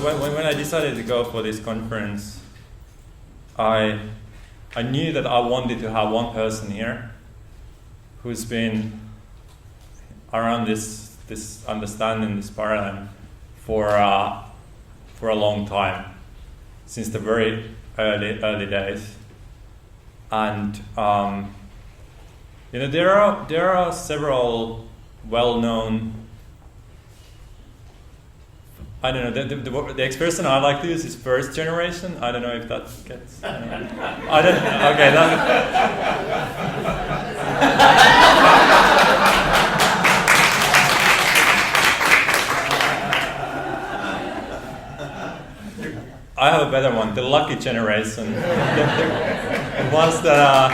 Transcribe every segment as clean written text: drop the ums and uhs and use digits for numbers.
when I decided to go for this conference, I knew that I wanted to have one person here who's been around this understanding, this paradigm for a long time, since the very early days. And there are several well-known. I don't know. The expression I like to use is first generation. I don't know if that gets. I don't. Okay. I have a better one. The lucky generation. The ones that are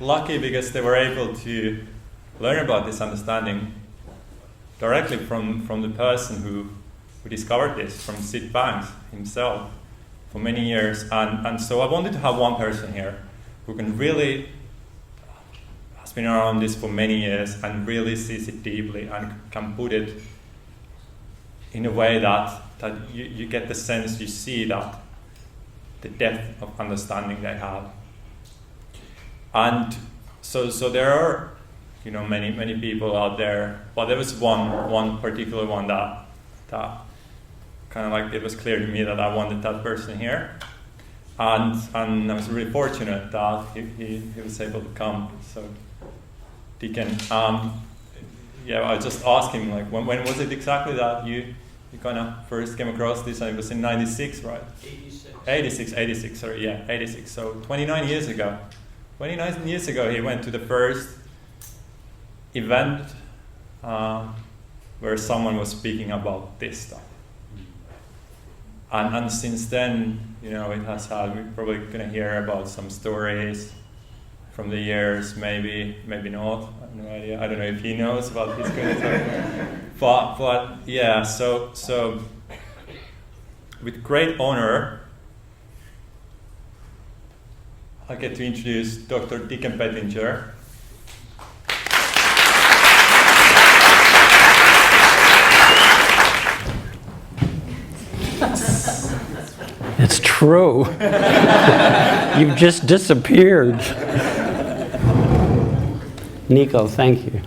lucky because they were able to learn about this understanding directly from the person who discovered this, from Sid Banks himself, for many years. And so I wanted to have one person here who can really has been around this for many years and really sees it deeply and can put it in a way that you get the sense, you see that the depth of understanding they have. And so there are many people out there, but there was one particular one that kind of like, it was clear to me that I wanted that person here, and I was really fortunate that he was able to come. So Dicken, I just asked him, like, when was it exactly that you kind of first came across this? And it was in 96, right? 86, sorry, yeah, 86. So 29 years ago. 29 years ago, he went to the first event where someone was speaking about this stuff. And since then, it has had, we're probably going to hear about some stories from the years, maybe not. I have no idea. I don't know if he knows about this kind of stuff. But yeah, so with great honor, I get to introduce Dr. Dicken Bettinger. It's true. You've just disappeared. Nico, thank you.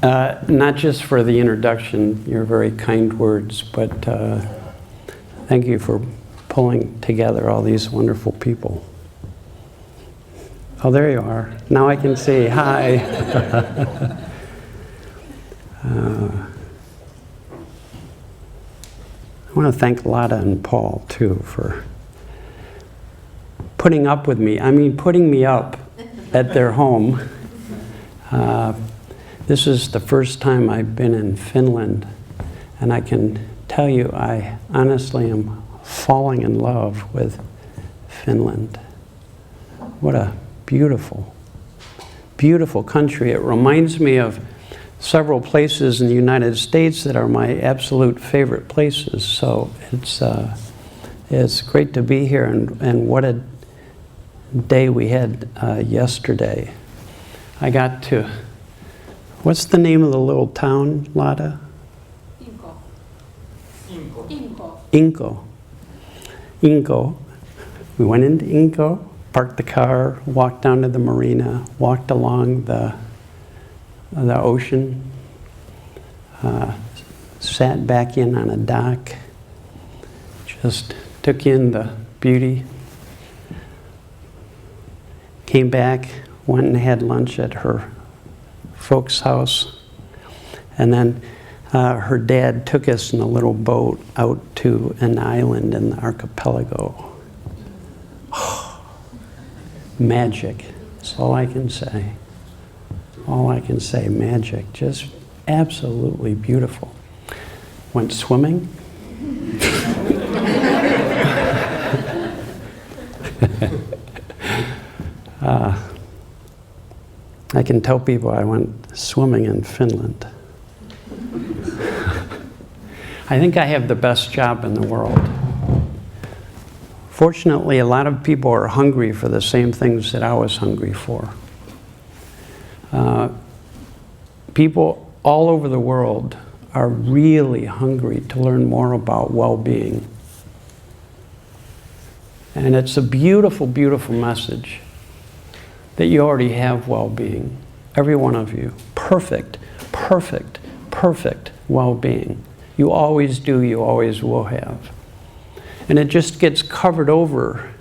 Not just for the introduction, your very kind words, but thank you for pulling together all these wonderful people. Oh, there you are. Now I can see. Hi. I want to thank Lotta and Paul, too, for putting up with me. I mean, putting me up at their home. This is the first time I've been in Finland, and I can tell you I honestly am falling in love with Finland. What a beautiful, beautiful country. It reminds me of several places in the United States that are my absolute favorite places. So it's great to be here, and what a day we had yesterday. I got to, what's the name of the little town, Lotta? Inko. We went into Inko, parked the car, walked down to the marina, walked along the ocean, sat back in on a dock, just took in the beauty, came back, went and had lunch at her folks' house, and then her dad took us in a little boat out to an island in the archipelago. Magic, that's all I can say. All I can say, magic, just absolutely beautiful. Went swimming. I can tell people I went swimming in Finland. I think I have the best job in the world. Fortunately, a lot of people are hungry for the same things that I was hungry for. People all over the world are really hungry to learn more about well-being. And it's a beautiful, beautiful message that you already have well-being. Every one of you. Perfect, perfect, perfect well-being. You always do, you always will have. And it just gets covered over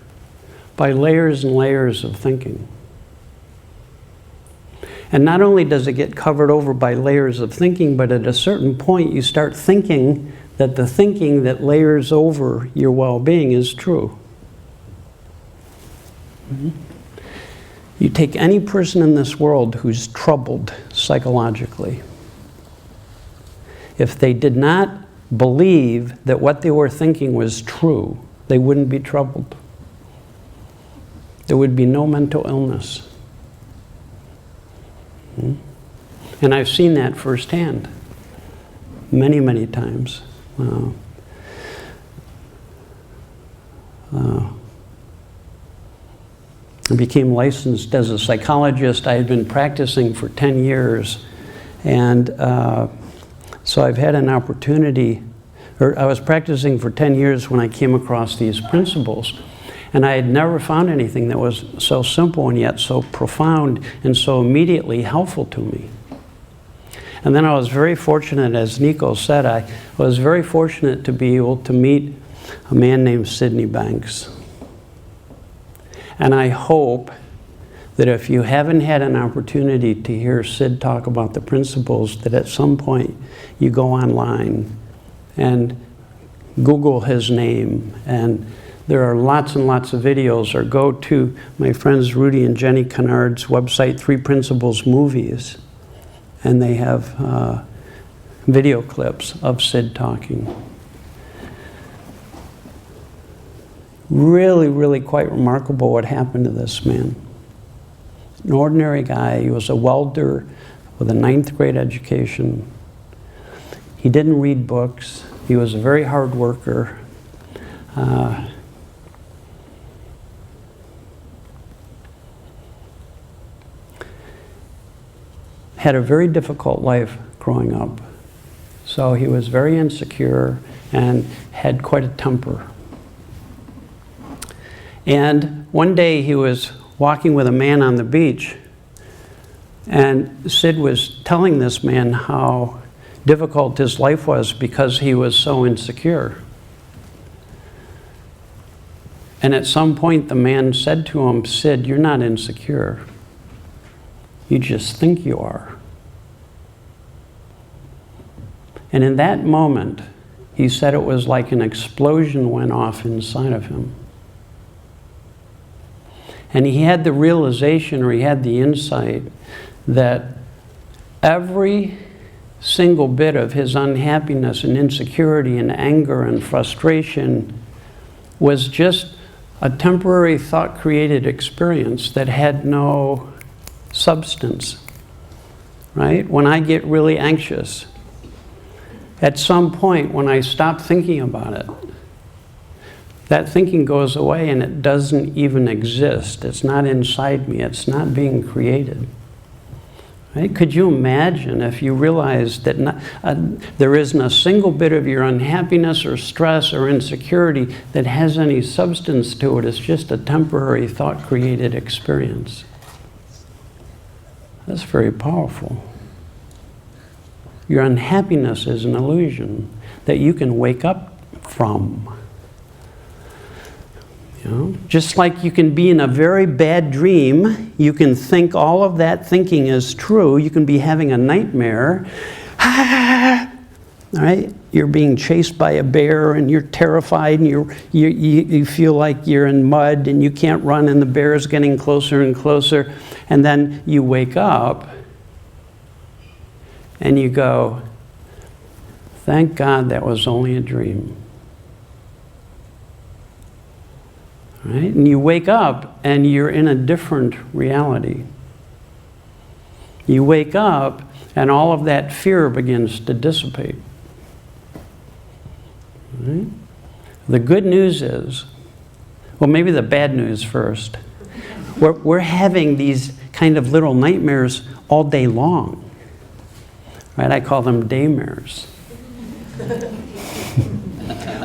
by layers and layers of thinking. And not only does it get covered over by layers of thinking, but at a certain point you start thinking that the thinking that layers over your well-being is true. Mm-hmm. You take any person in this world who's troubled psychologically. If they did not believe that what they were thinking was true, they wouldn't be troubled. There would be no mental illness. And I've seen that firsthand many, many times. I became licensed as a psychologist. I had been practicing for 10 years. And so I've had an opportunity, or I was practicing for 10 years when I came across these principles. And I had never found anything that was so simple and yet so profound and so immediately helpful to me. And then I was very fortunate, as Nico said, I was very fortunate to be able to meet a man named Sydney Banks. And I hope that if you haven't had an opportunity to hear Sid talk about the principles, that at some point you go online and Google his name, and there are lots and lots of videos, or go to my friends Rudy and Jenny Kennard's website, 3 Principles Movies, and they have video clips of Sid talking. Really, really quite remarkable what happened to this man. An ordinary guy. He was a welder with a 9th grade education. He didn't read books. He was a very hard worker. Had a very difficult life growing up. So he was very insecure and had quite a temper. And one day he was walking with a man on the beach, and Sid was telling this man how difficult his life was because he was so insecure. And at some point the man said to him, "Sid, you're not insecure. You just think you are." And in that moment, he said it was like an explosion went off inside of him. And he had the realization, or he had the insight, that every single bit of his unhappiness and insecurity and anger and frustration was just a temporary thought-created experience that had no substance, right? When I get really anxious, at some point when I stop thinking about it, that thinking goes away and it doesn't even exist. It's not inside me. It's not being created. Right? Could you imagine if you realized that there isn't a single bit of your unhappiness or stress or insecurity that has any substance to it? It's just a temporary thought-created experience. That's very powerful. Your unhappiness is an illusion that you can wake up from. You know? Just like you can be in a very bad dream, you can think all of that thinking is true. You can be having a nightmare. All right? You're being chased by a bear and you're terrified and you feel like you're in mud and you can't run and the bear is getting closer and closer. And then you wake up and you go, thank God that was only a dream. Right? And you wake up and you're in a different reality. You wake up and all of that fear begins to dissipate. Right? The good news is, well, maybe the bad news first. We're having these kind of little nightmares all day long. Right? I call them daymares.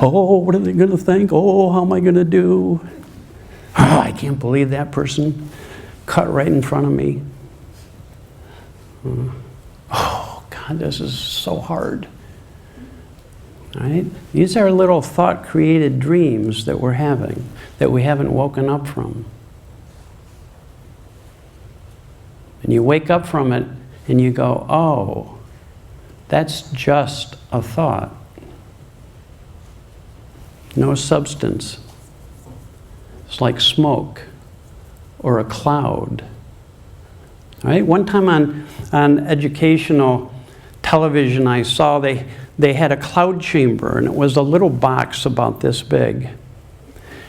Oh, what are they going to think? Oh, how am I going to do? Oh, I can't believe that person cut right in front of me. Oh, God, this is so hard. Right? These are little thought-created dreams that we're having, that we haven't woken up from. And you wake up from it and you go, oh, that's just a thought. No substance. It's like smoke or a cloud. Right? One time on educational television I saw they had a cloud chamber, and it was a little box about this big.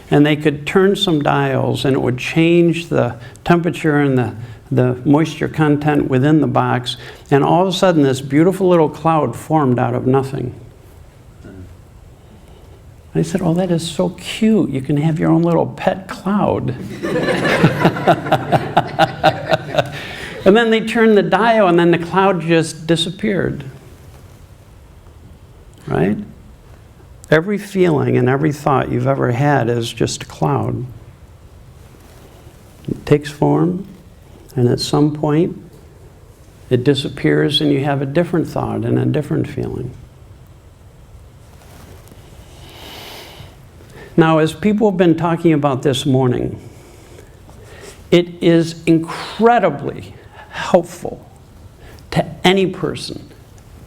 And they could turn some dials and it would change the temperature and the moisture content within the box, and all of a sudden this beautiful little cloud formed out of nothing. I said, oh, that is so cute. You can have your own little pet cloud. And then they turned the dial and then the cloud just disappeared. Right? Every feeling and every thought you've ever had is just a cloud. It takes form, and at some point it disappears and you have a different thought and a different feeling. Now, as people have been talking about this morning, it is incredibly helpful to any person,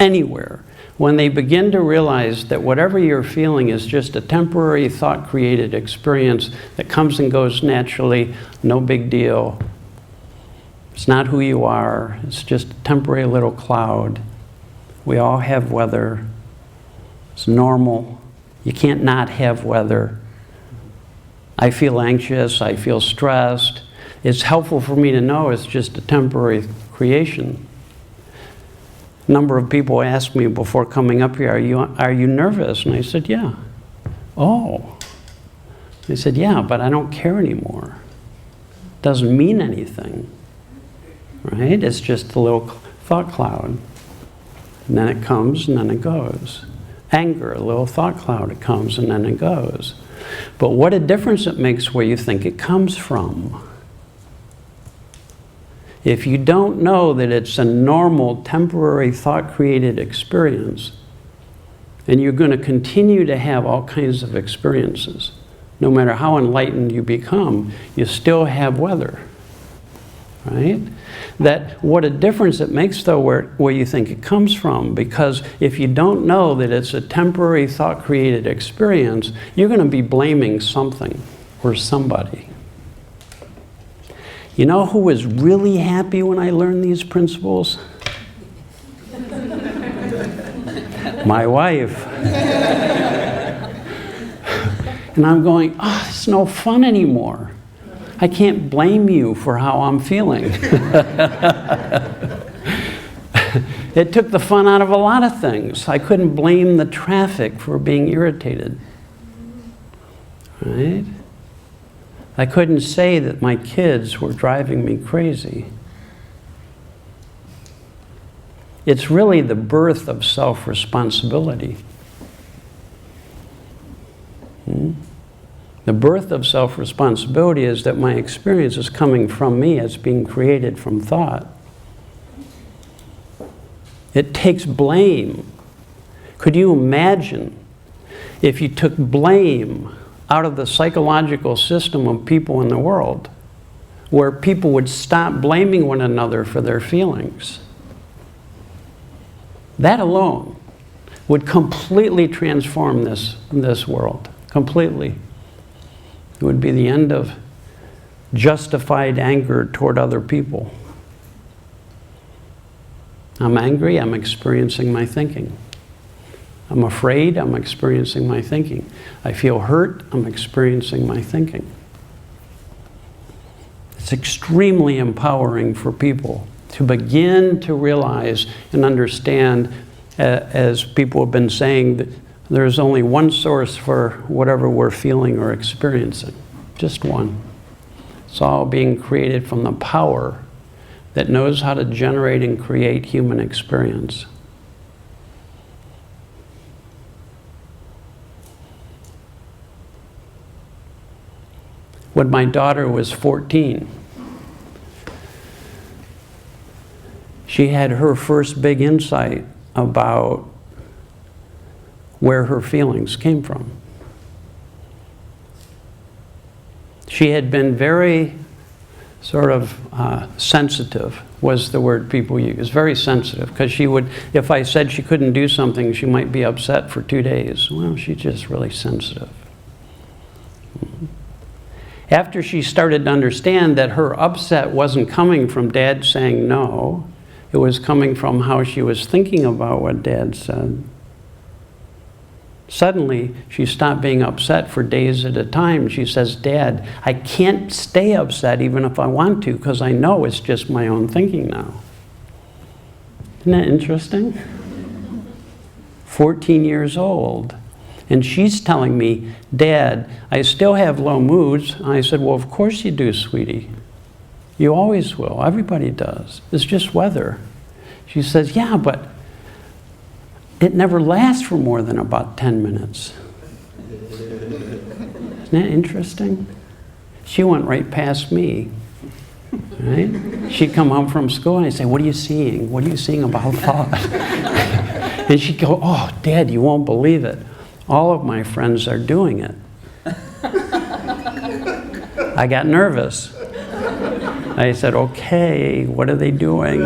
anywhere, when they begin to realize that whatever you're feeling is just a temporary thought-created experience that comes and goes naturally, no big deal. It's not who you are. It's just a temporary little cloud. We all have weather. It's normal. You can't not have weather. I feel anxious. I feel stressed. It's helpful for me to know it's just a temporary creation. A number of people asked me before coming up here, are you nervous? And I said, yeah. Oh. They said, yeah, but I don't care anymore. It doesn't mean anything. Right? It's just a little thought cloud. And then it comes and then it goes. Anger, a little thought cloud, it comes and then it goes. But what a difference it makes where you think it comes from. If you don't know that it's a normal, temporary, thought-created experience, and you're going to continue to have all kinds of experiences, no matter how enlightened you become, you still have weather. Right? That what a difference it makes, though, where you think it comes from, because if you don't know that it's a temporary thought-created experience, you're going to be blaming something or somebody. You know who was really happy when I learned these principles? My wife. And I'm going, oh, it's no fun anymore. I can't blame you for how I'm feeling. It took the fun out of a lot of things. I couldn't blame the traffic for being irritated. Right? I couldn't say that my kids were driving me crazy. It's really the birth of self-responsibility. The birth of self-responsibility is that my experience is coming from me. It's being created from thought. It takes blame. Could you imagine if you took blame out of the psychological system of people in the world, where people would stop blaming one another for their feelings? That alone would completely transform this world. Completely. It would be the end of justified anger toward other people. I'm angry, I'm experiencing my thinking. I'm afraid, I'm experiencing my thinking. I feel hurt, I'm experiencing my thinking. It's extremely empowering for people to begin to realize and understand, as people have been saying, that there's only one source for whatever we're feeling or experiencing. Just one. It's all being created from the power that knows how to generate and create human experience. when my daughter was 14. She had her first big insight about where her feelings came from. She had been very sort of sensitive, was the word people use, very sensitive, because she would, if I said she couldn't do something, she might be upset for 2 days. Well, she's just really sensitive. After she started to understand that her upset wasn't coming from Dad saying no, it was coming from how she was thinking about what Dad said. Suddenly, she stopped being upset for days at a time. She says, Dad, I can't stay upset even if I want to, because I know it's just my own thinking now. Isn't that interesting? 14 years old. And she's telling me, Dad, I still have low moods. And I said, well, of course you do, sweetie. You always will. Everybody does. It's just weather. She says, yeah, but it never lasts for more than about 10 minutes. Isn't that interesting? She went right past me. Right? She'd come home from school and I'd say, what are you seeing? What are you seeing about thought? And she'd go, oh, Dad, you won't believe it. All of my friends are doing it. I got nervous. I said, okay, what are they doing?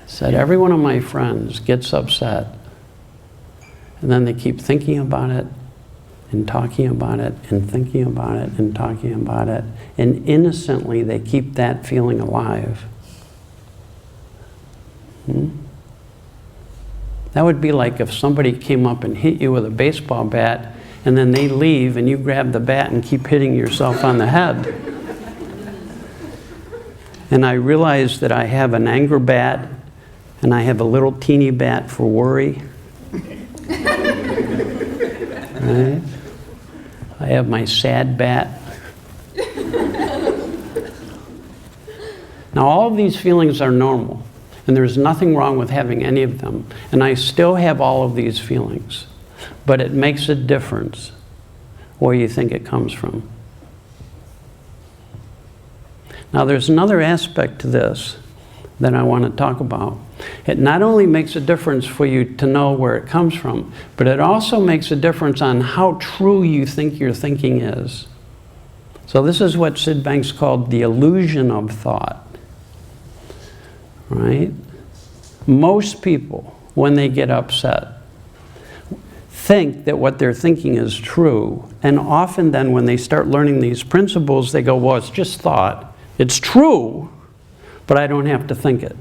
Said every one of my friends gets upset, and then they keep thinking about it, and talking about it, and thinking about it, and talking about it, and innocently they keep that feeling alive. That would be like if somebody came up and hit you with a baseball bat, and then they leave, and you grab the bat and keep hitting yourself on the head. And I realized that I have an anger bat, and I have a little teeny bat for worry. Right? I have my sad bat. Now, all of these feelings are normal, and there's nothing wrong with having any of them. And I still have all of these feelings, but it makes a difference where you think it comes from. Now, there's another aspect to this that I want to talk about. It not only makes a difference for you to know where it comes from, but it also makes a difference on how true you think your thinking is. So this is what Sid Banks called the illusion of thought. Right? Most people, when they get upset, think that what they're thinking is true. And often then when they start learning these principles, they go, well, it's just thought. It's true, but I don't have to think it.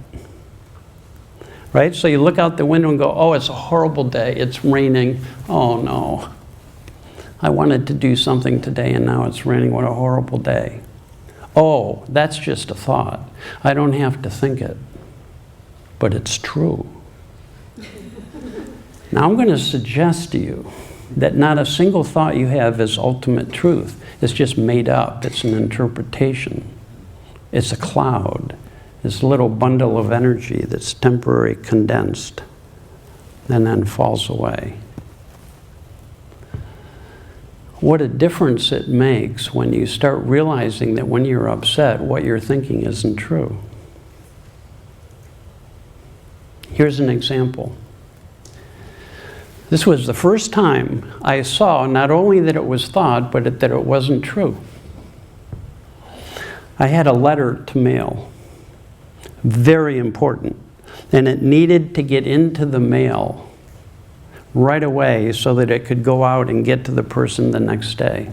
Right? So you look out the window and go, oh, it's a horrible day. It's raining. Oh, no. I wanted to do something today, and now it's raining. What a horrible day. Oh, that's just a thought. I don't have to think it, but it's true. Now, I'm going to suggest to you that not a single thought you have is ultimate truth. It's just made up. It's an interpretation. It's a cloud. This little bundle of energy that's temporarily condensed and then falls away. What a difference it makes when you start realizing that when you're upset, what you're thinking isn't true. Here's an example. This was the first time I saw not only that it was thought, but that it wasn't true. I had a letter to mail. Very important. And it needed to get into the mail right away so that it could go out and get to the person the next day.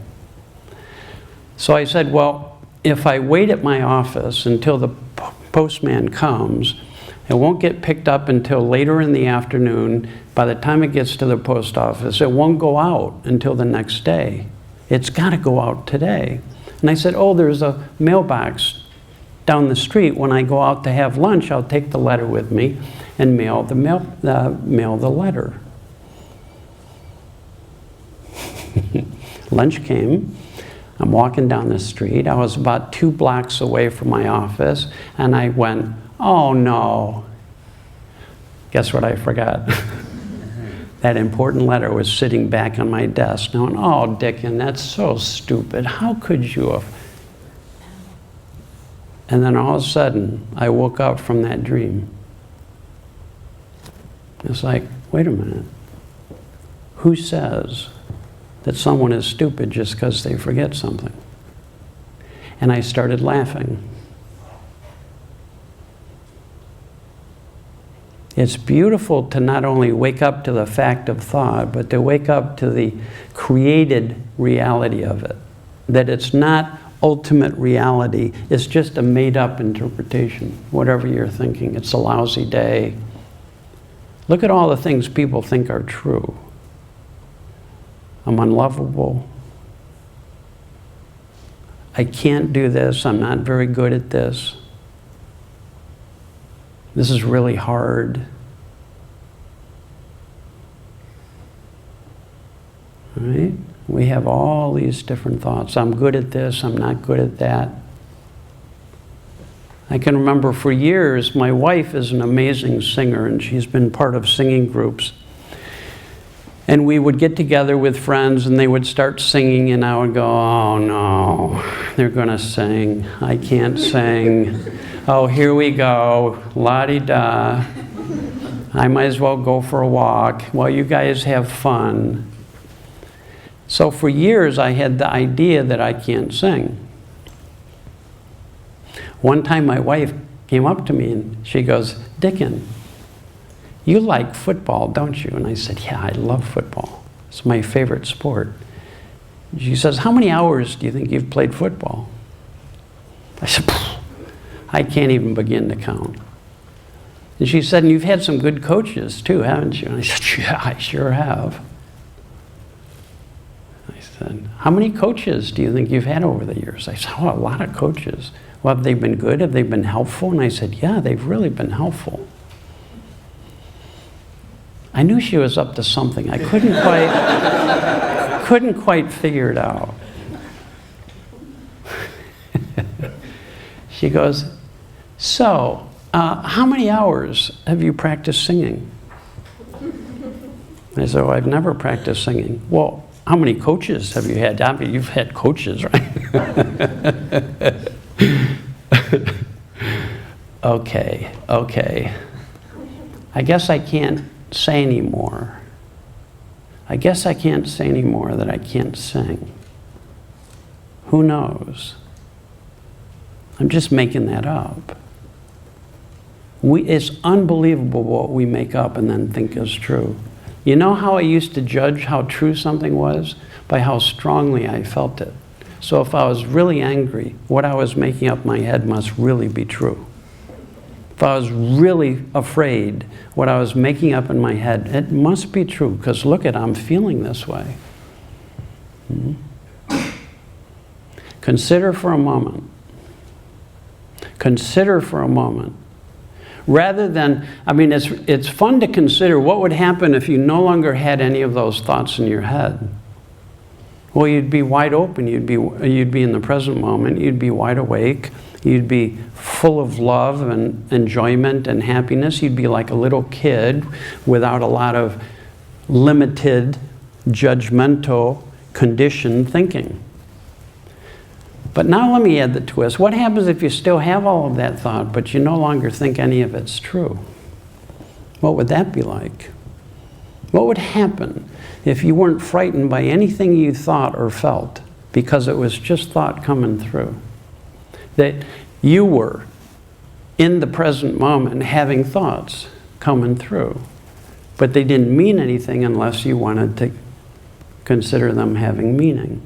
So I said, well, if I wait at my office until the postman comes, it won't get picked up until later in the afternoon. By the time it gets to the post office, it won't go out until the next day. It's got to go out today. And I said, oh, there's a mailbox down the street. When I go out to have lunch, I'll take the letter with me and mail the letter. Lunch came. I'm walking down the street. I was about 2 blocks away from my office, and I went, oh no. Guess what I forgot? that important letter was sitting back on my desk, going, oh, Dicken, that's so stupid. How could you have? And then all of a sudden, I woke up from that dream. It's like, wait a minute. Who says that someone is stupid just because they forget something? And I started laughing. It's beautiful to not only wake up to the fact of thought, but to wake up to the created reality of it. That it's not ultimate reality, it's just a made-up interpretation. Whatever you're thinking, it's a lousy day. Look at all the things people think are true. I'm unlovable. I can't do this. I'm not very good at this. This is really hard. All right? We have all these different thoughts. I'm good at this. I'm not good at that. I can remember for years, my wife is an amazing singer, and she's been part of singing groups. And we would get together with friends, and they would start singing, and I would go, oh no, they're going to sing. I can't sing. Oh, here we go, la-di-da. I might as well go for a walk. Well, you guys have fun. So for years, I had the idea that I can't sing. One time, my wife came up to me, and she goes, Dicken, you like football, don't you? And I said, yeah, I love football. It's my favorite sport. She says, how many hours do you think you've played football? I said, I can't even begin to count. And she said, and you've had some good coaches too, haven't you? And I said, yeah, I sure have. I said, how many coaches do you think you've had over the years? I said, oh, a lot of coaches. Well, have they been good? Have they been helpful? And I said, yeah, they've really been helpful. I knew she was up to something. I couldn't quite figure it out. She goes, so, how many hours have you practiced singing? I said, well, I've never practiced singing. Well, how many coaches have you had? I mean, you've had coaches, right? Okay. I guess I can't say anymore. I guess I can't say anymore that I can't sing. Who knows? I'm just making that up. It's unbelievable what we make up and then think is true. You know how I used to judge how true something was? By how strongly I felt it. So if I was really angry, what I was making up in my head must really be true. If I was really afraid, what I was making up in my head, it must be true, because look at, I'm feeling this way. Consider for a moment. Consider for a moment. Rather than, it's fun to consider what would happen if you no longer had any of those thoughts in your head. Well, you'd be wide open, you'd be in the present moment, you'd be wide awake, you'd be full of love and enjoyment and happiness, you'd be like a little kid without a lot of limited, judgmental, conditioned thinking. But now let me add the twist. What happens if you still have all of that thought, but you no longer think any of it's true? What would that be like? What would happen if you weren't frightened by anything you thought or felt, because it was just thought coming through? That you were in the present moment having thoughts coming through, but they didn't mean anything unless you wanted to consider them having meaning.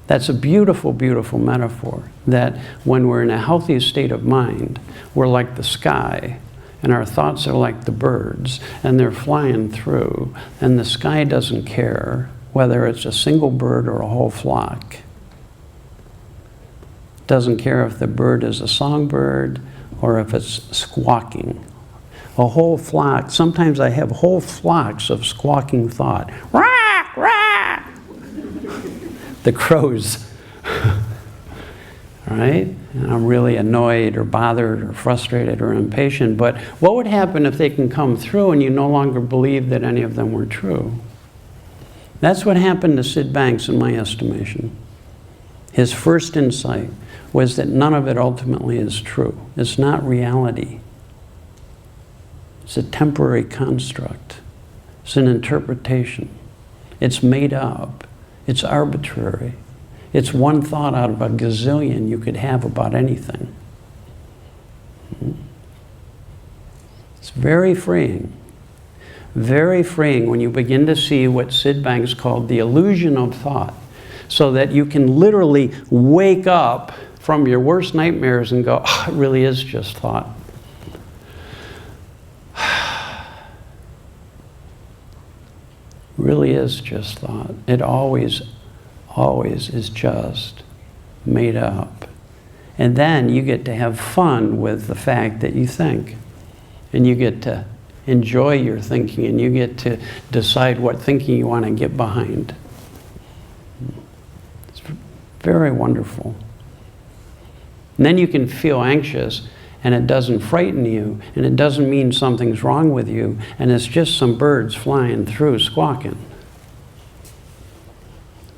That's a beautiful, beautiful metaphor, that when we're in a healthy state of mind, we're like the sky, and our thoughts are like the birds, and they're flying through, and the sky doesn't care whether it's a single bird or a whole flock. Doesn't care if the bird is a songbird or if it's squawking. A whole flock, sometimes I have whole flocks of squawking thought. Rah, rah! The crows right? And I'm really annoyed or bothered or frustrated or impatient. But what would happen if they can come through and you no longer believe that any of them were true? That's what happened to Sid Banks in my estimation. His first insight was that none of it ultimately is true. It's not reality. It's a temporary construct. It's an interpretation. It's made up. It's arbitrary. It's one thought out of a gazillion you could have about anything. It's very freeing. Very freeing when you begin to see what Sid Banks called the illusion of thought, so that you can literally wake up from your worst nightmares and go, oh, it really is just thought. Really is just thought. It always is just made up. And then you get to have fun with the fact that you think. And you get to enjoy your thinking, and you get to decide what thinking you want to get behind. It's very wonderful. And then you can feel anxious, and it doesn't frighten you, and it doesn't mean something's wrong with you, and it's just some birds flying through squawking.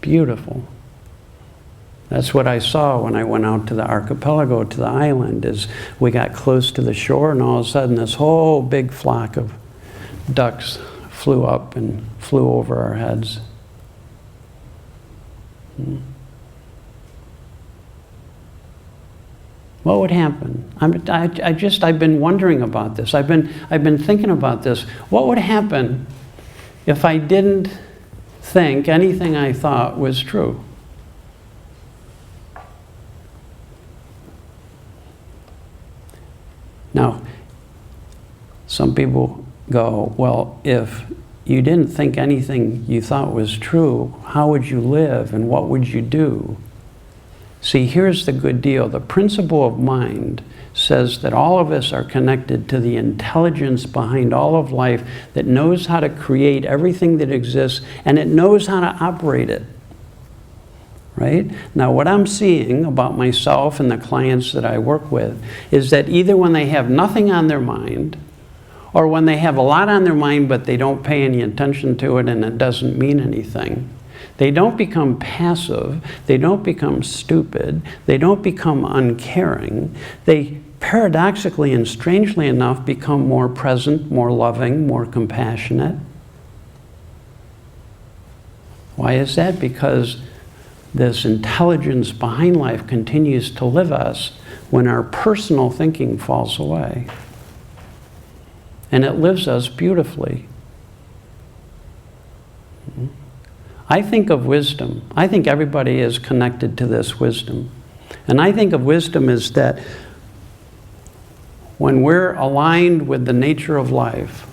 Beautiful. That's what I saw when I went out to the archipelago, to the island, is we got close to the shore, and all of a sudden this whole big flock of ducks flew up and flew over our heads. What would happen? I've been wondering about this. I've been thinking about this. What would happen if I didn't think anything I thought was true? Now, some people go, well, if you didn't think anything you thought was true, how would you live and what would you do? See, here's the good deal. The principle of mind says that all of us are connected to the intelligence behind all of life that knows how to create everything that exists, and it knows how to operate it. Right? Now, what I'm seeing about myself and the clients that I work with is that either when they have nothing on their mind, or when they have a lot on their mind but they don't pay any attention to it and it doesn't mean anything, they don't become passive, they don't become stupid, they don't become uncaring. They paradoxically and strangely enough become more present, more loving, more compassionate. Why is that? Because this intelligence behind life continues to live us when our personal thinking falls away. And it lives us beautifully. I think of wisdom. I think everybody is connected to this wisdom. And I think of wisdom as that when we're aligned with the nature of life,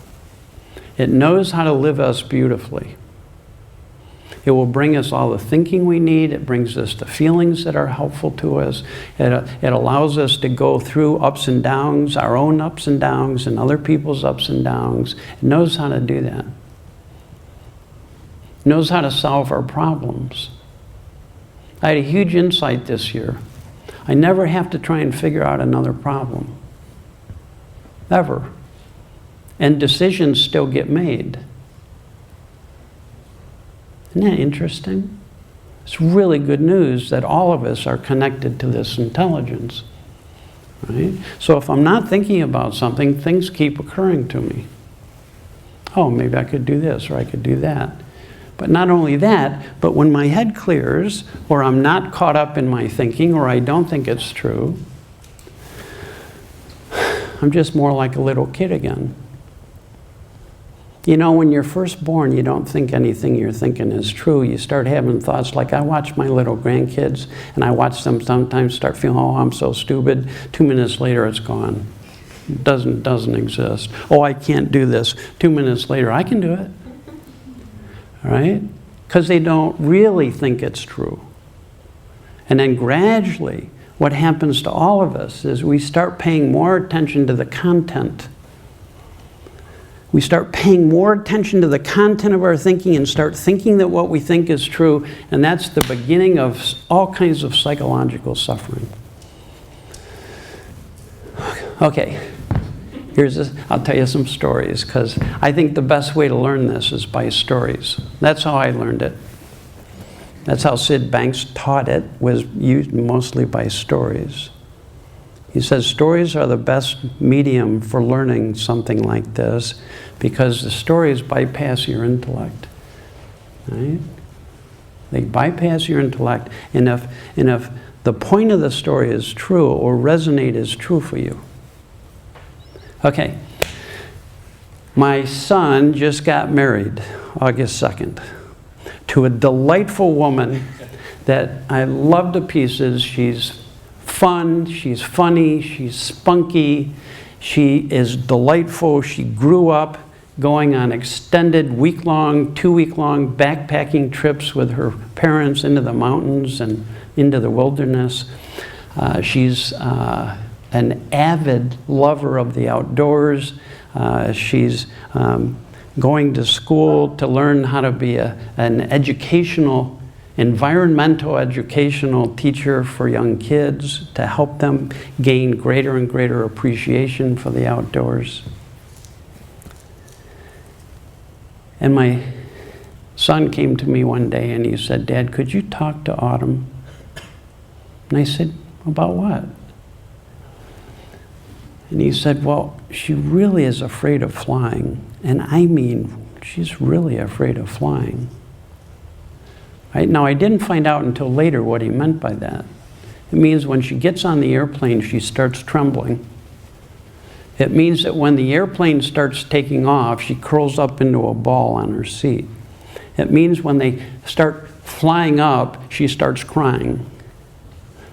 it knows how to live us beautifully. It will bring us all the thinking we need. It brings us the feelings that are helpful to us. It allows us to go through ups and downs, our own ups and downs, and other people's ups and downs. It knows how to do that. It knows how to solve our problems. I had a huge insight this year. I never have to try and figure out another problem. Ever. And decisions still get made. Isn't that interesting? It's really good news that all of us are connected to this intelligence. Right? So if I'm not thinking about something, things keep occurring to me. Oh, maybe I could do this or I could do that. But not only that, but when my head clears, or I'm not caught up in my thinking, or I don't think it's true, I'm just more like a little kid again. You know, when you're first born, you don't think anything you're thinking is true. You start having thoughts like, I watch my little grandkids, and I watch them sometimes start feeling, oh, I'm so stupid. 2 minutes later, it's gone. It doesn't exist. Oh, I can't do this. 2 minutes later, I can do it. All right? Because they don't really think it's true. And then gradually, what happens to all of us is we start paying more attention to the content. We start paying more attention to the content of our thinking and start thinking that what we think is true, and that's the beginning of all kinds of psychological suffering. Okay, I'll tell you some stories, because I think the best way to learn this is by stories. That's how I learned it. That's how Sid Banks taught it, was used mostly by stories. He says stories are the best medium for learning something like this, because the stories bypass your intellect. Right? They bypass your intellect, and if the point of the story is true or resonate as true for you. Okay, my son just got married August 2nd to a delightful woman that I love to pieces. She's fun, she's funny, she's spunky, she is delightful. She grew up going on extended week-long, 2-week-long backpacking trips with her parents into the mountains and into the wilderness. She's an avid lover of the outdoors. She's going to school to learn how to be an environmental educational teacher for young kids, to help them gain greater and greater appreciation for the outdoors. And my son came to me one day and he said, "Dad, could you talk to Autumn?" And I said, "About what?" And he said, "Well, she really is afraid of flying. And I mean, she's really afraid of flying." Right? Now, I didn't find out until later what he meant by that. It means when she gets on the airplane, she starts trembling. It means that when the airplane starts taking off, she curls up into a ball on her seat. It means when they start flying up, she starts crying.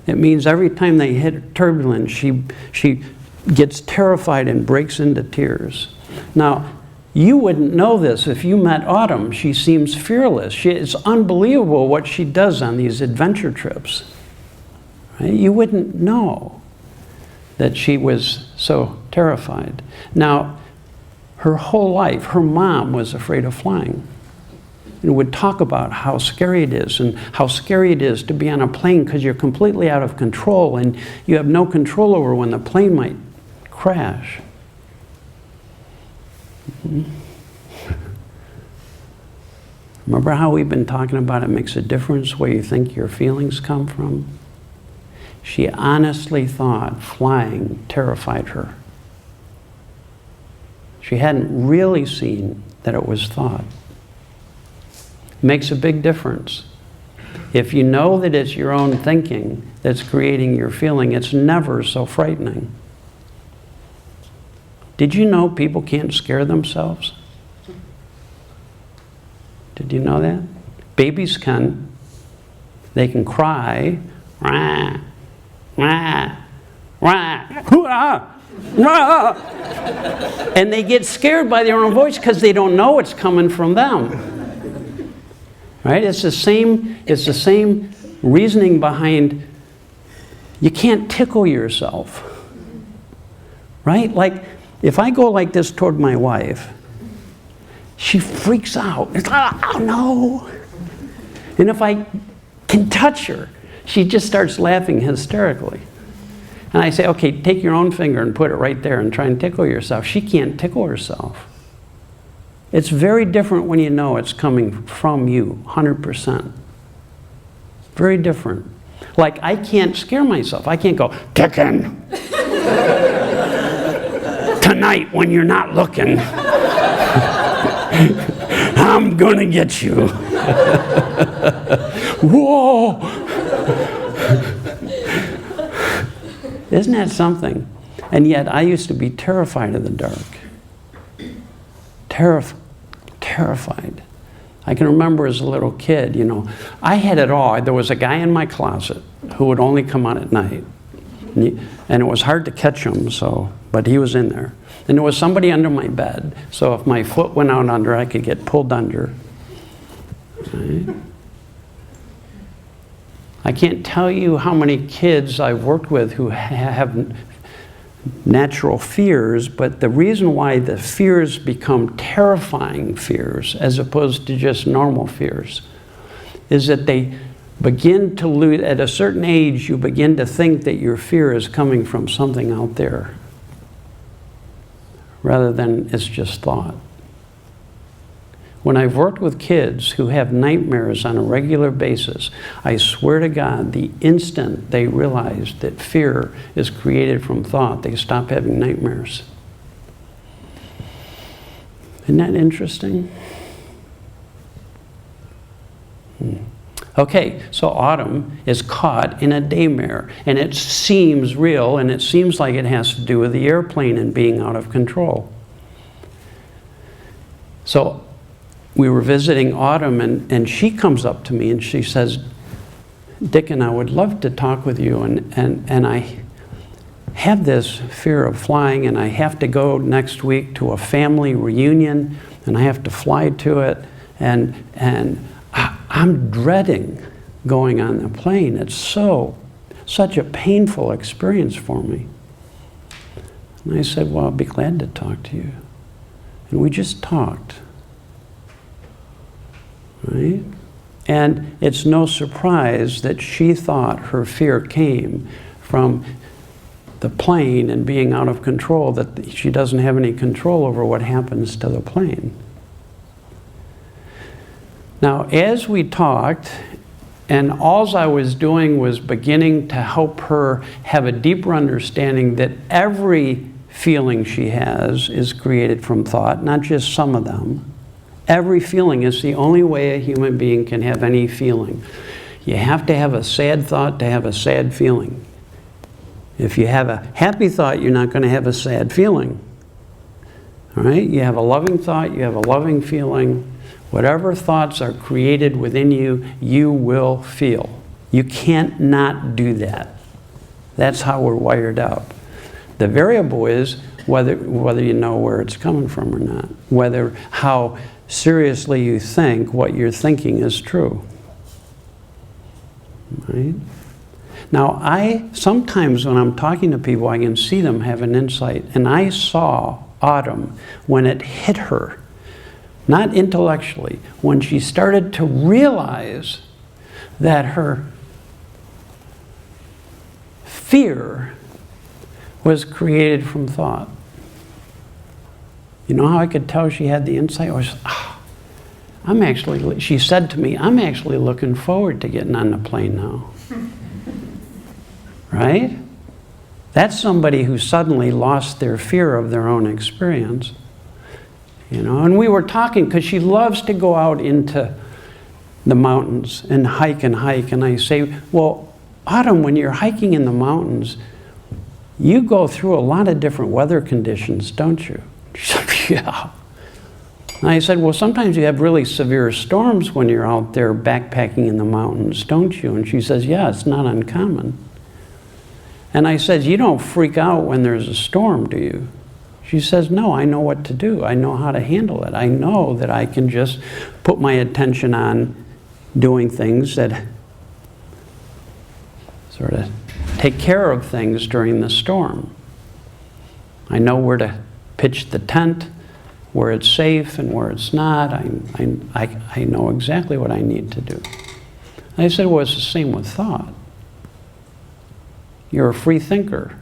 It means every time they hit turbulence, she gets terrified and breaks into tears. Now, you wouldn't know this if you met Autumn. She seems fearless. It's unbelievable what she does on these adventure trips. Right? You wouldn't know that she was so terrified. Now, her whole life, her mom was afraid of flying. And would talk about how scary it is, and how scary it is to be on a plane because you're completely out of control and you have no control over when the plane might crash. Remember how we've been talking about it makes a difference where you think your feelings come from? She honestly thought flying terrified her. She hadn't really seen that it was thought. It makes a big difference. If you know that it's your own thinking that's creating your feeling, it's never so frightening. Did you know people can't scare themselves? Did you know that? Babies can. They can cry. Rah, rah, rah, rah, rah. And they get scared by their own voice because they don't know it's coming from them. Right? It's the same reasoning behind you can't tickle yourself. Right? Like, if I go like this toward my wife, she freaks out. It's like, oh no. And if I can touch her, she just starts laughing hysterically. And I say, okay, take your own finger and put it right there and try and tickle yourself. She can't tickle herself. It's very different when you know it's coming from you, 100%. Very different. Like, I can't scare myself. I can't go, Dicken, tonight when you're not looking, I'm gonna get you. Whoa! Isn't that something? And yet I used to be terrified of the dark. Terrified. I can remember as a little kid, I had it all. There was a guy in my closet who would only come on at night. And it was hard to catch him, but he was in there. And there was somebody under my bed, so if my foot went out under, I could get pulled under. Right? I can't tell you how many kids I've worked with who have natural fears, but the reason why the fears become terrifying fears as opposed to just normal fears is that they begin to lose, at a certain age, you begin to think that your fear is coming from something out there. rather than it's just thought. When I've worked with kids who have nightmares on a regular basis, I swear to God, the instant they realize that fear is created from thought, they stop having nightmares. Isn't that interesting? Okay, so Autumn is caught in a daymare, and it seems real, and it seems like it has to do with the airplane and being out of control. So we were visiting Autumn, and she comes up to me and she says, Dicken, I would love to talk with you, and I have this fear of flying, and I have to go next week to a family reunion, and I have to fly to it, and I'm dreading going on the plane. It's such a painful experience for me. And I said, well, I'll be glad to talk to you. And we just talked. Right? And it's no surprise that she thought her fear came from the plane and being out of control, that she doesn't have any control over what happens to the plane. Now, as we talked, and all I was doing was beginning to help her have a deeper understanding that every feeling she has is created from thought, not just some of them. Every feeling is the only way a human being can have any feeling. You have to have a sad thought to have a sad feeling. If you have a happy thought, you're not going to have a sad feeling. All right? You have a loving thought, you have a loving feeling. Whatever thoughts are created within you, you will feel. You can't not do that. That's how we're wired up. The variable is whether you know where it's coming from or not. Whether how seriously you think what you're thinking is true. Right? Now, sometimes when I'm talking to people, I can see them have an insight. And I saw Autumn when it hit her. Not intellectually, when she started to realize that her fear was created from thought. You know how I could tell she had the insight? She said to me, I'm actually looking forward to getting on the plane now. Right? That's somebody who suddenly lost their fear of their own experience. You know, and we were talking because she loves to go out into the mountains and hike. And I say, well, Autumn, when you're hiking in the mountains, you go through a lot of different weather conditions, don't you? She said, yeah. And I said, well, sometimes you have really severe storms when you're out there backpacking in the mountains, don't you? And she says, yeah, it's not uncommon. And I said, you don't freak out when there's a storm, do you? She says, no, I know what to do. I know how to handle it. I know that I can just put my attention on doing things that sort of take care of things during the storm. I know where to pitch the tent, where it's safe and where it's not. I know exactly what I need to do. I said, well, it's the same with thought. You're a free thinker.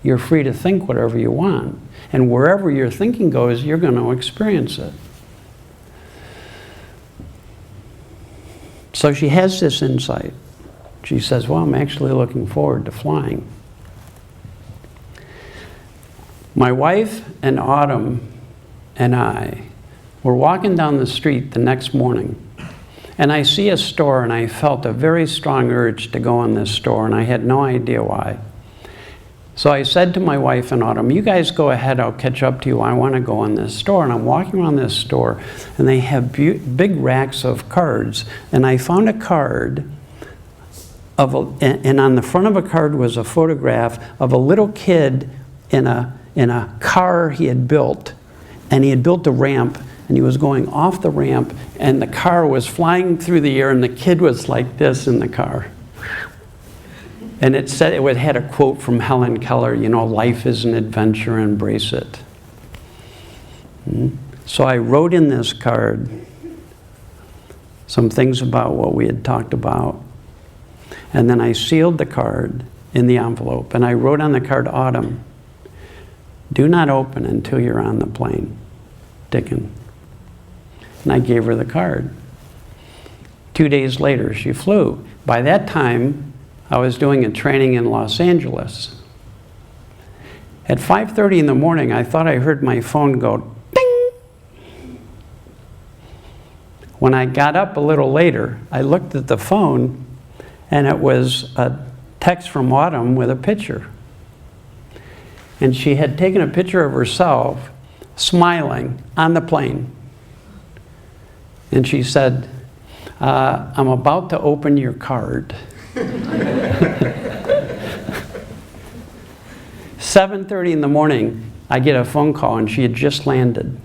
You're free to think whatever you want. And wherever your thinking goes, you're going to experience it. So she has this insight. She says, well, I'm actually looking forward to flying. My wife and Autumn and I were walking down the street the next morning, and I see a store, and I felt a very strong urge to go in this store, and I had no idea why. So I said to my wife and Autumn, you guys go ahead, I'll catch up to you. I want to go in this store. And I'm walking around this store, and they have big racks of cards. And I found a card, and on the front of a card was a photograph of a little kid in a car he had built. And he had built a ramp, and he was going off the ramp, and the car was flying through the air, and the kid was like this in the car. And it had a quote from Helen Keller, you know, life is an adventure, embrace it. So I wrote in this card some things about what we had talked about. And then I sealed the card in the envelope. And I wrote on the card, Autumn, Do not open until you're on the plane. Dicken. And I gave her the card. 2 days later, she flew. By that time, I was doing a training in Los Angeles. At 5:30 in the morning, I thought I heard my phone go ding. When I got up a little later, I looked at the phone, and it was a text from Autumn with a picture. And she had taken a picture of herself smiling on the plane. And she said, I'm about to open your card. 7:30 in the morning, I get a phone call, and she had just landed.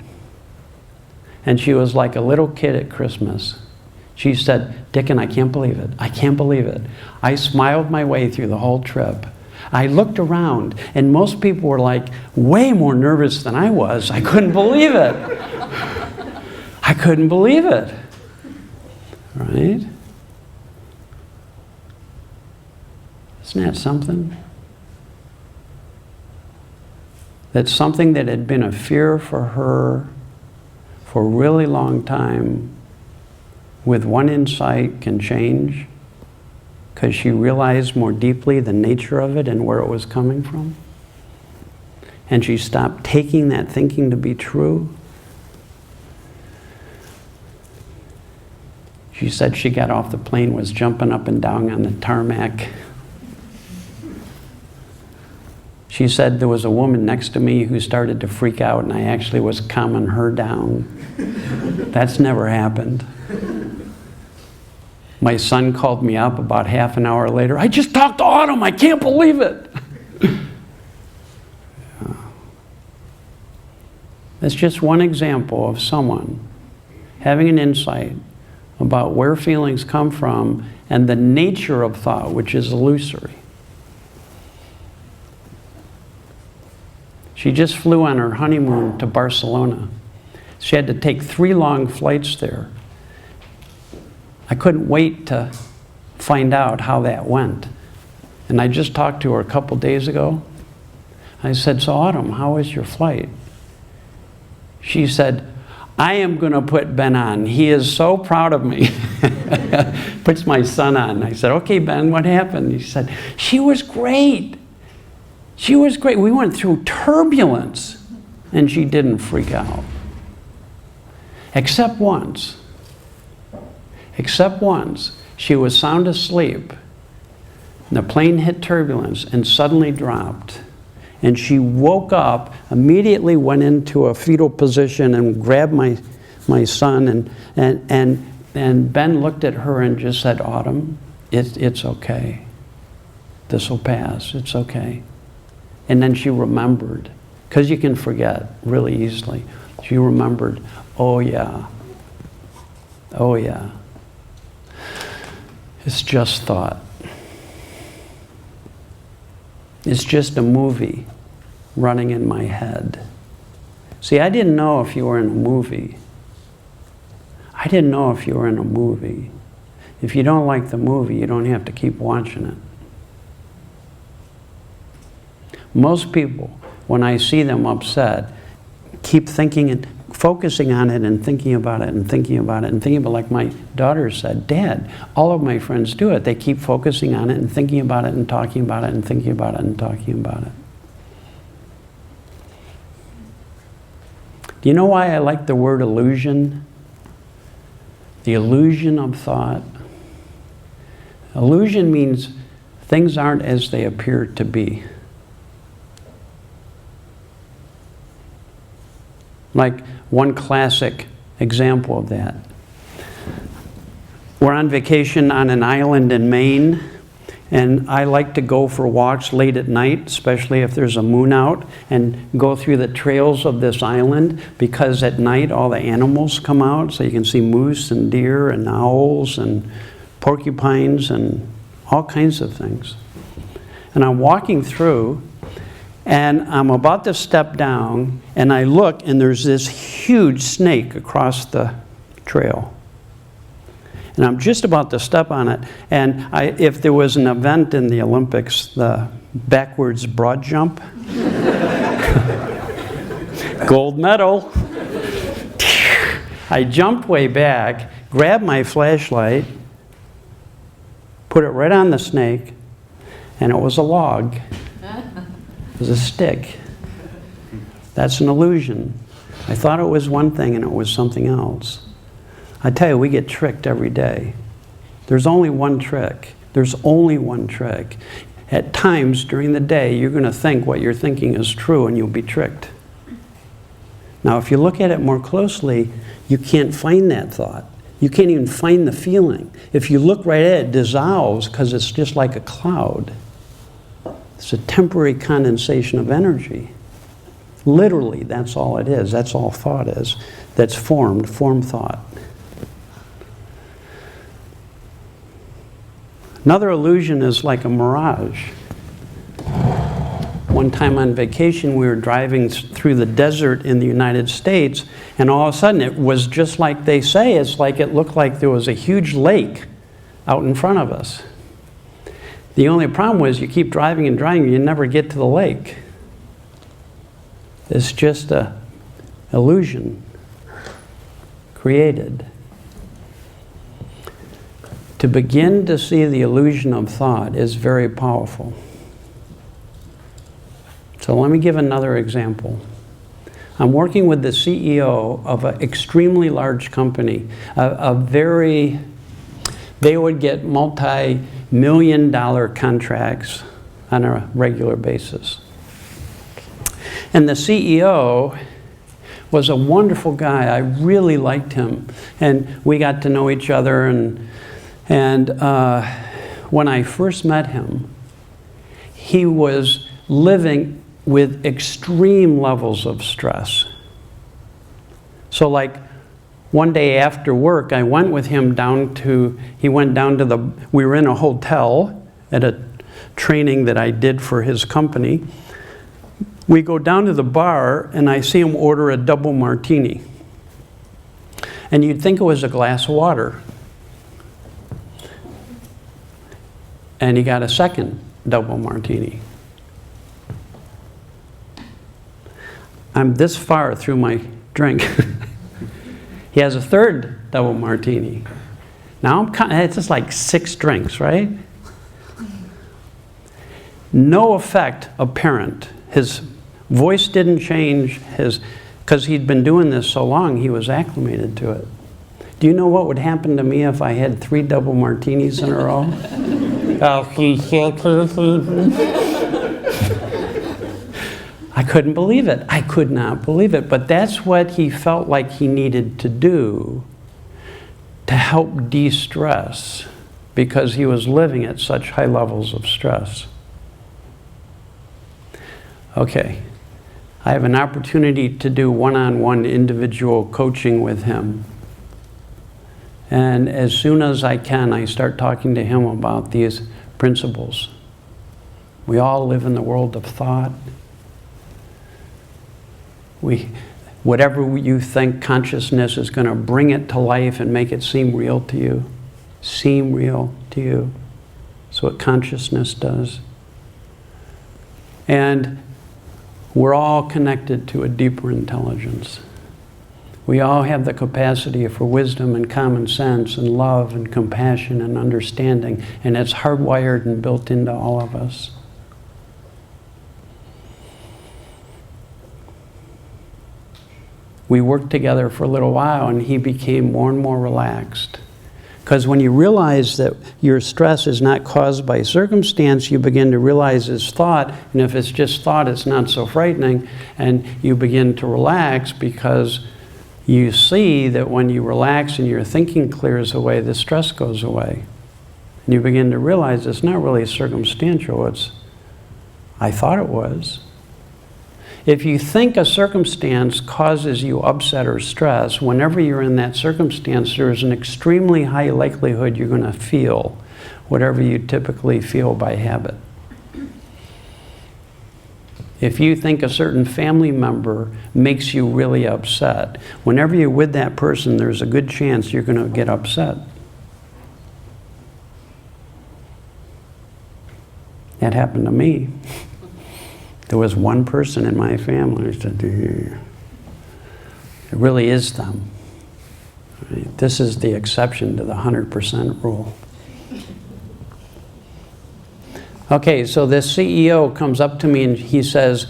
And she was like a little kid at Christmas. She said, Dicken, I can't believe it. I can't believe it. I smiled my way through the whole trip. I looked around, and most people were like way more nervous than I was. I couldn't believe it. I couldn't believe it. Right? Isn't that something? That something that had been a fear for her for a really long time, with one insight, can change because she realized more deeply the nature of it and where it was coming from. And she stopped taking that thinking to be true. She said she got off the plane, was jumping up and down on the tarmac. She said there was a woman next to me who started to freak out, and I actually was calming her down. That's never happened. My son called me up about half an hour later. I just talked to Autumn. I can't believe it. That's just one example of someone having an insight about where feelings come from and the nature of thought, which is illusory. She just flew on her honeymoon to Barcelona. She had to take 3 long flights there. I couldn't wait to find out how that went. And I just talked to her a couple days ago. I said, so Autumn, how was your flight? She said, I am going to put Ben on. He is so proud of me. Puts my son on. I said, okay, Ben, what happened? He said, she was great. She was great. We went through turbulence, and she didn't freak out. Except once. Except once. She was sound asleep. And the plane hit turbulence and suddenly dropped. And she woke up, immediately went into a fetal position and grabbed my son. And Ben looked at her and just said, Autumn, it's okay. This will pass. It's okay. And then she remembered, because you can forget really easily. She remembered, oh yeah. Oh yeah. It's just thought. It's just a movie running in my head. See, I didn't know if you were in a movie. I didn't know if you were in a movie. If you don't like the movie, you don't have to keep watching it. Most people, when I see them upset, keep thinking and focusing on it and thinking about it and thinking about it and thinking about it. Like my daughter said, Dad, all of my friends do it. They keep focusing on it and thinking about it and talking about it and thinking about it and talking about it. Do you know why I like the word illusion? The illusion of thought. Illusion means things aren't as they appear to be. Like one classic example of that. We're on vacation on an island in Maine, and I like to go for walks late at night, especially if there's a moon out, and go through the trails of this island, because at night all the animals come out, so you can see moose and deer and owls and porcupines and all kinds of things. And I'm walking through, and I'm about to step down, and I look, and there's this huge snake across the trail. And I'm just about to step on it. And if there was an event in the Olympics, the backwards broad jump, gold medal. I jumped way back, grabbed my flashlight, put it right on the snake, and it was a log. It was a stick. That's an illusion. I thought it was one thing and it was something else. I tell you, we get tricked every day. There's only one trick. There's only one trick. At times during the day, you're going to think what you're thinking is true and you'll be tricked. Now, if you look at it more closely, you can't find that thought. You can't even find the feeling. If you look right at it, it dissolves because it's just like a cloud. It's a temporary condensation of energy. Literally, that's all it is. That's all thought is. That's form thought. Another illusion is like a mirage. One time on vacation, we were driving through the desert in the United States, and all of a sudden it was just like they say. It's like it looked like there was a huge lake out in front of us. The only problem was you keep driving and driving, you never get to the lake. It's just an illusion created. To begin to see the illusion of thought is very powerful. So let me give another example. I'm working with the CEO of an extremely large company, they would get multi-million-dollar contracts on a regular basis. And the CEO was a wonderful guy. I really liked him. And we got to know each other. And when I first met him, he was living with extreme levels of stress. So like one day after work, I went with him we were in a hotel at a training that I did for his company. We go down to the bar and I see him order a double martini. And you'd think it was a glass of water. And he got a second double martini. I'm this far through my drink. He has a third double martini. Now it's just like 6 drinks, right? No effect apparent. His voice didn't change, because he'd been doing this so long, he was acclimated to it. Do you know what would happen to me if I had 3 double martinis in a row? I couldn't believe it. I could not believe it. But that's what he felt like he needed to do to help de-stress, because he was living at such high levels of stress. Okay, I have an opportunity to do one-on-one individual coaching with him. And as soon as I can, I start talking to him about these principles. We all live in the world of thought. Whatever you think consciousness is going to bring it to life and make it seem real to you. Seem real to you. That's what consciousness does. And we're all connected to a deeper intelligence. We all have the capacity for wisdom and common sense and love and compassion and understanding, and it's hardwired and built into all of us. We worked together for a little while and he became more and more relaxed. Because when you realize that your stress is not caused by circumstance, you begin to realize it's thought, and if it's just thought, it's not so frightening, and you begin to relax because you see that when you relax and your thinking clears away, the stress goes away. And you begin to realize it's not really circumstantial, it's, I thought it was. If you think a circumstance causes you upset or stress, whenever you're in that circumstance, there's an extremely high likelihood you're going to feel whatever you typically feel by habit. If you think a certain family member makes you really upset, whenever you're with that person, there's a good chance you're going to get upset. That happened to me. There was one person in my family who said, it really is them. Right? This is the exception to the 100% rule. Okay, so this CEO comes up to me and he says,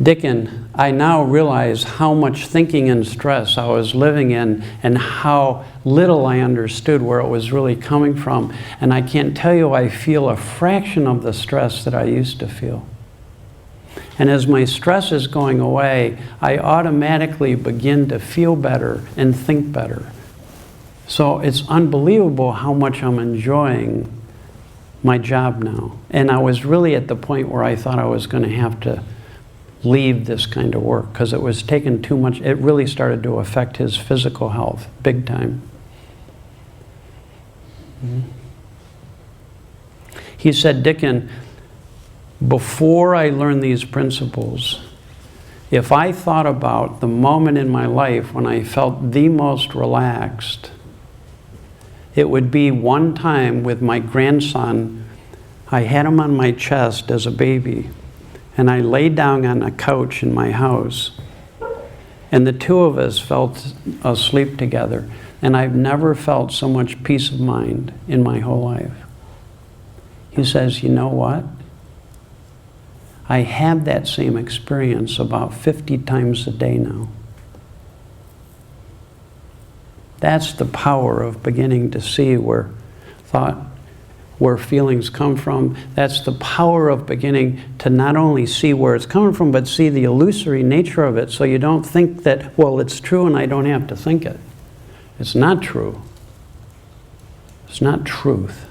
Dicken, I now realize how much thinking and stress I was living in and how little I understood where it was really coming from. And I can't tell you, I feel a fraction of the stress that I used to feel. And as my stress is going away, I automatically begin to feel better and think better. So it's unbelievable how much I'm enjoying my job now. And I was really at the point where I thought I was going to have to leave this kind of work because it was taking too much. It really started to affect his physical health big time. He said, Dicken, before I learned these principles, if I thought about the moment in my life when I felt the most relaxed, it would be one time with my grandson. I had him on my chest as a baby, and I laid down on a couch in my house, and the two of us fell asleep together. And I've never felt so much peace of mind in my whole life. He says, you know what? I have that same experience about 50 times a day now. That's the power of beginning to see where feelings come from. That's the power of beginning to not only see where it's coming from, but see the illusory nature of it, so you don't think that, well, it's true and I don't have to think it. It's not true. It's not truth.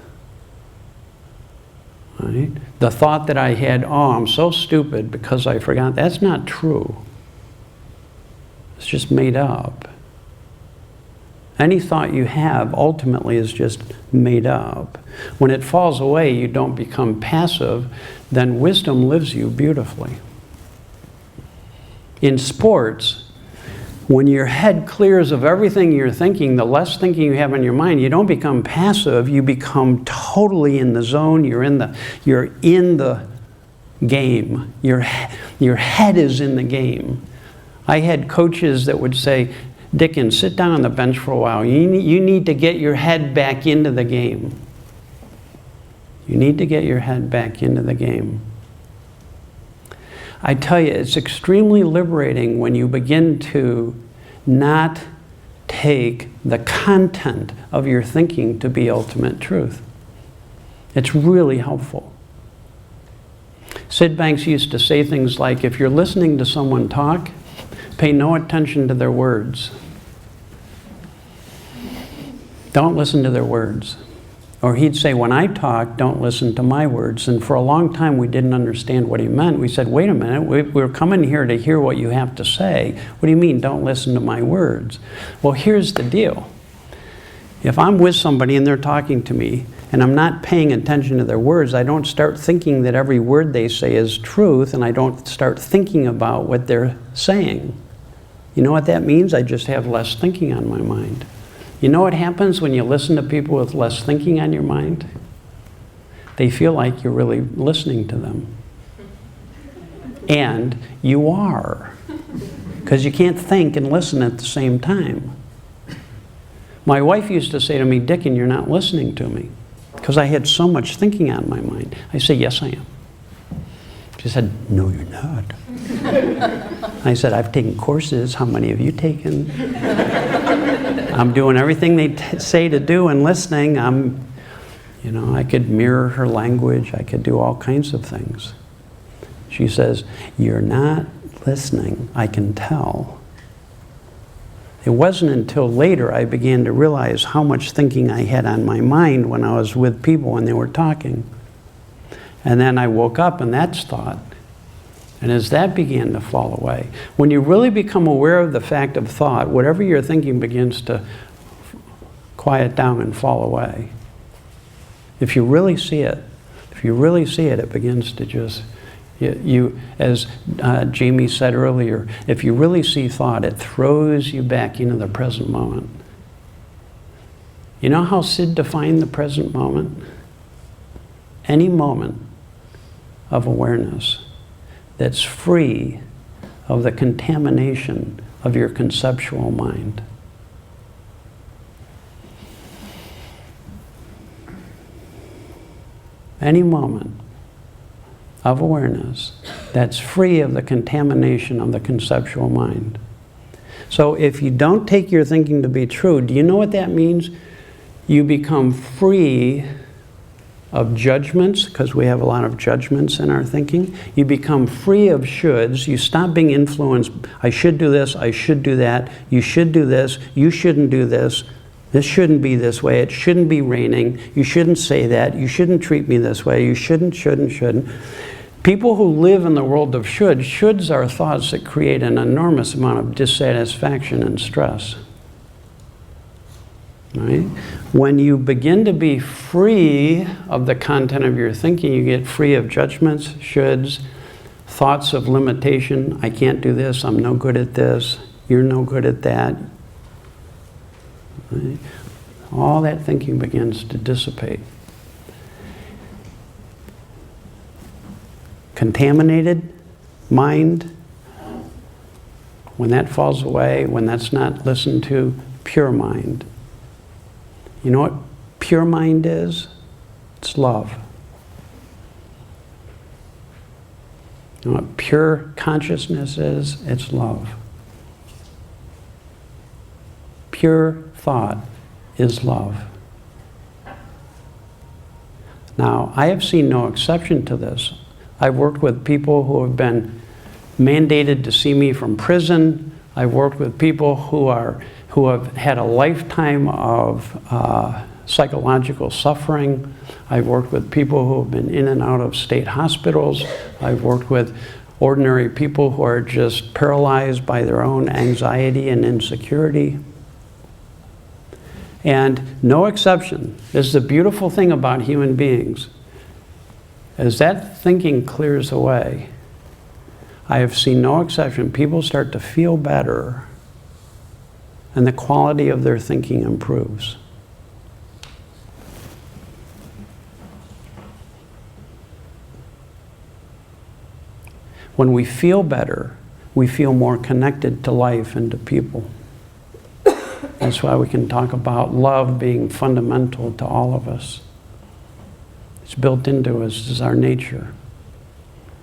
Right? The thought that I had, oh, I'm so stupid because I forgot, that's not true. It's just made up. Any thought you have ultimately is just made up. When it falls away, you don't become passive, then wisdom lives you beautifully. In sports, when your head clears of everything you're thinking, the less thinking you have in your mind, you don't become passive, you become totally in the zone, you're in the game. Your head is in the game. I had coaches that would say, Dicken, sit down on the bench for a while. You need to get your head back into the game. You need to get your head back into the game. I tell you, it's extremely liberating when you begin to not take the content of your thinking to be ultimate truth. It's really helpful. Sid Banks used to say things like, if you're listening to someone talk, pay no attention to their words. Don't listen to their words. Or he'd say, when I talk, don't listen to my words. And for a long time, we didn't understand what he meant. We said, wait a minute, we're coming here to hear what you have to say. What do you mean, don't listen to my words? Well, here's the deal. If I'm with somebody and they're talking to me, and I'm not paying attention to their words, I don't start thinking that every word they say is truth, and I don't start thinking about what they're saying. You know what that means? I just have less thinking on my mind. You know what happens when you listen to people with less thinking on your mind? They feel like you're really listening to them. And you are. Because you can't think and listen at the same time. My wife used to say to me, Dicken, you're not listening to me. Because I had so much thinking on my mind. I said, yes, I am. She said, no, you're not. I said, I've taken courses. How many have you taken? I'm doing everything they say to do and listening. I could mirror her language. I could do all kinds of things. She says, you're not listening. I can tell. It wasn't until later I began to realize how much thinking I had on my mind when I was with people when they were talking. And then I woke up and that's thought. And as that began to fall away, when you really become aware of the fact of thought, whatever you're thinking begins to quiet down and fall away. If you really see it, it begins to just, as Jamie said earlier, if you really see thought, it throws you back into the present moment. You know how Sid defined the present moment? any moment of awareness that's free of the contamination of your conceptual mind. Any moment of awareness that's free of the contamination of the conceptual mind. So if you don't take your thinking to be true, do you know what that means? You become free of judgments, because we have a lot of judgments in our thinking. You become free of shoulds. You stop being influenced. I should do this, I should do that, you should do this, you shouldn't do this shouldn't be this way, it shouldn't be raining, you shouldn't say that, you shouldn't treat me this way, you shouldn't. People who live in the world of shoulds are thoughts that create an enormous amount of dissatisfaction and stress. Right? When you begin to be free of the content of your thinking, you get free of judgments, shoulds, thoughts of limitation. I can't do this, I'm no good at this, you're no good at that. Right? All that thinking begins to dissipate. Contaminated mind, when that falls away, when that's not listened to, pure mind. You know what pure mind is? It's love. You know what pure consciousness is? It's love. Pure thought is love. Now, I have seen no exception to this. I've worked with people who have been mandated to see me from prison. I've worked with people who have had a lifetime of psychological suffering. I've worked with people who have been in and out of state hospitals. I've worked with ordinary people who are just paralyzed by their own anxiety and insecurity. And no exception. This is the beautiful thing about human beings. As that thinking clears away, I have seen no exception. People start to feel better, and the quality of their thinking improves. When we feel better, we feel more connected to life and to people. That's why we can talk about love being fundamental to all of us. It's built into us as our nature.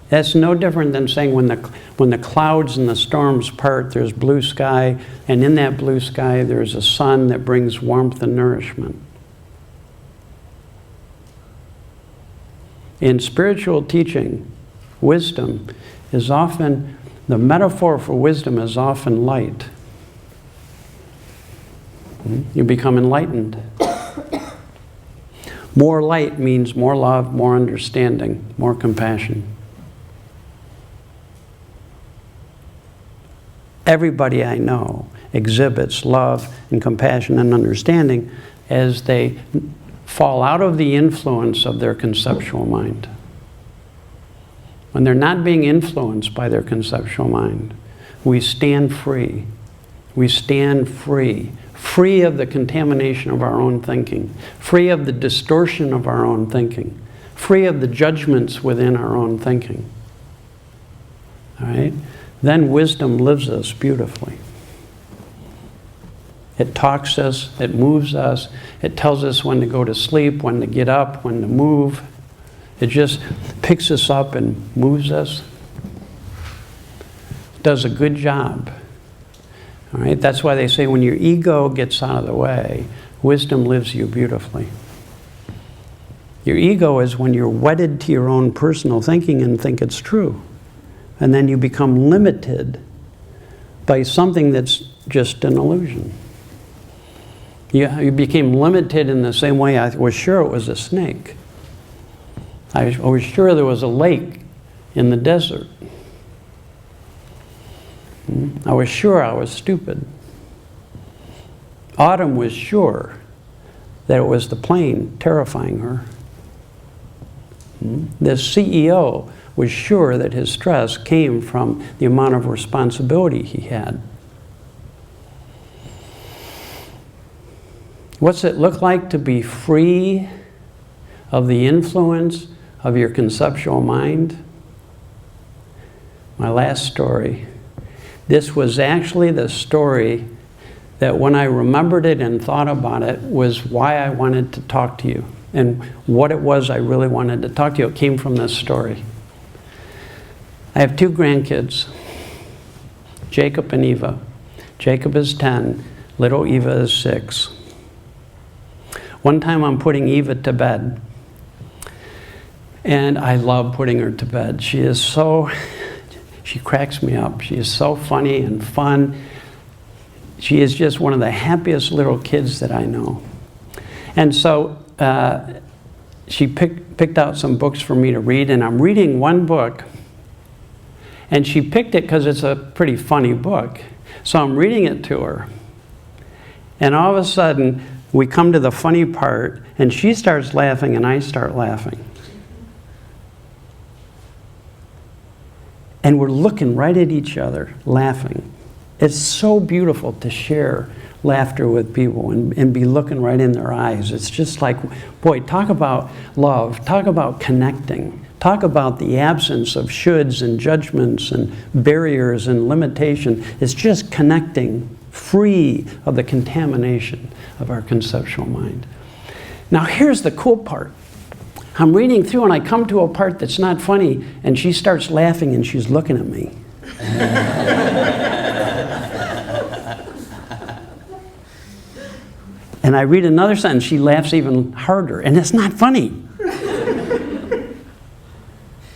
That's no different than saying when the clouds and the storms part, there's blue sky, and in that blue sky there's a sun that brings warmth and nourishment. In spiritual teaching, wisdom is often, the metaphor for wisdom is often light. You become enlightened. More light means more love, more understanding, more compassion. Everybody I know exhibits love and compassion and understanding as they fall out of the influence of their conceptual mind. When they're not being influenced by their conceptual mind, we stand free. We stand free. Free of the contamination of our own thinking, free of the distortion of our own thinking, free of the judgments within our own thinking. All right? Then wisdom lives us beautifully. It talks us, it moves us, it tells us when to go to sleep, when to get up, when to move. It just picks us up and moves us. It does a good job. All right? That's why they say when your ego gets out of the way, wisdom lives you beautifully. Your ego is when you're wedded to your own personal thinking and think it's true. And then you become limited by something that's just an illusion. You became limited in the same way I was sure it was a snake. I was sure there was a lake in the desert. I was sure I was stupid. Autumn was sure that it was the plane terrifying her. The CEO was sure that his stress came from the amount of responsibility he had. What's it look like to be free of the influence of your conceptual mind? My last story. This was actually the story that when I remembered it and thought about it was why I wanted to talk to you and what it was I really wanted to talk to you. It came from this story. I have 2 grandkids, Jacob and Eva. Jacob is 10, little Eva is 6. One time I'm putting Eva to bed, and I love putting her to bed. She cracks me up. She is so funny and fun. She is just one of the happiest little kids that I know. And so she picked out some books for me to read, and I'm reading one book, and she picked it because it's a pretty funny book. So I'm reading it to her, and all of a sudden we come to the funny part, and she starts laughing and I start laughing. And we're looking right at each other, laughing. It's so beautiful to share laughter with people and be looking right in their eyes. It's just like, boy, talk about love, talk about connecting, talk about the absence of shoulds and judgments and barriers and limitation. It's just connecting, free of the contamination of our conceptual mind. Now here's the cool part. I'm reading through and I come to a part that's not funny, and she starts laughing and she's looking at me. And I read another sentence, she laughs even harder, and it's not funny.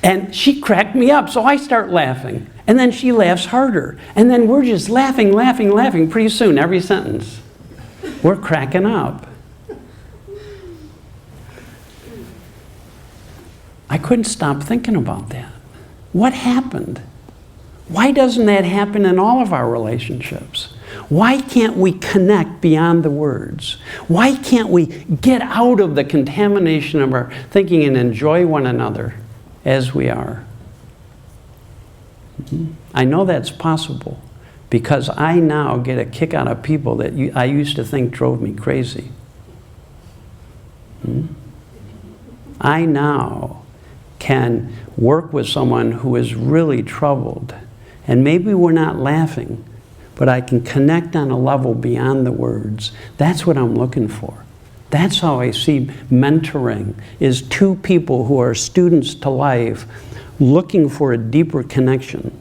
And she cracked me up, so I start laughing. And then she laughs harder. And then we're just laughing, laughing, laughing. Pretty soon, every sentence, we're cracking up. I couldn't stop thinking about that. What happened? Why doesn't that happen in all of our relationships? Why can't we connect beyond the words? Why can't we get out of the contamination of our thinking and enjoy one another as we are? I know that's possible because I now get a kick out of people that I used to think drove me crazy. I now can work with someone who is really troubled, and maybe we're not laughing, but I can connect on a level beyond the words. That's what I'm looking for. That's how I see mentoring, is 2 people who are students to life looking for a deeper connection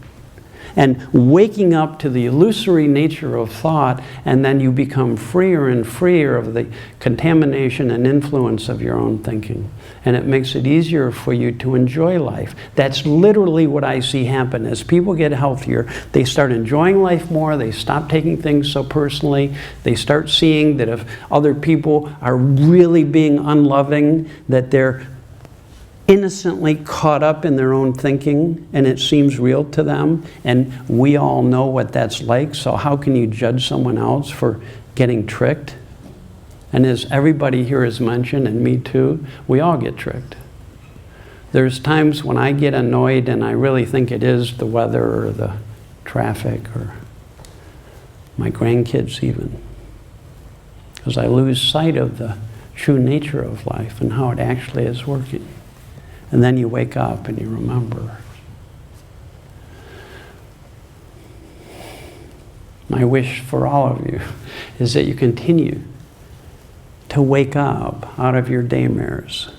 and waking up to the illusory nature of thought, and then you become freer and freer of the contamination and influence of your own thinking. And it makes it easier for you to enjoy life. That's literally what I see happen. As people get healthier, they start enjoying life more, they stop taking things so personally, they start seeing that if other people are really being unloving, that they're innocently caught up in their own thinking and it seems real to them, and we all know what that's like, so how can you judge someone else for getting tricked? And as everybody here has mentioned, and me too, we all get tricked. There's times when I get annoyed and I really think it is the weather or the traffic or my grandkids even, because I lose sight of the true nature of life and how it actually is working. And then you wake up and you remember. My wish for all of you is that you continue to wake up out of your daymares.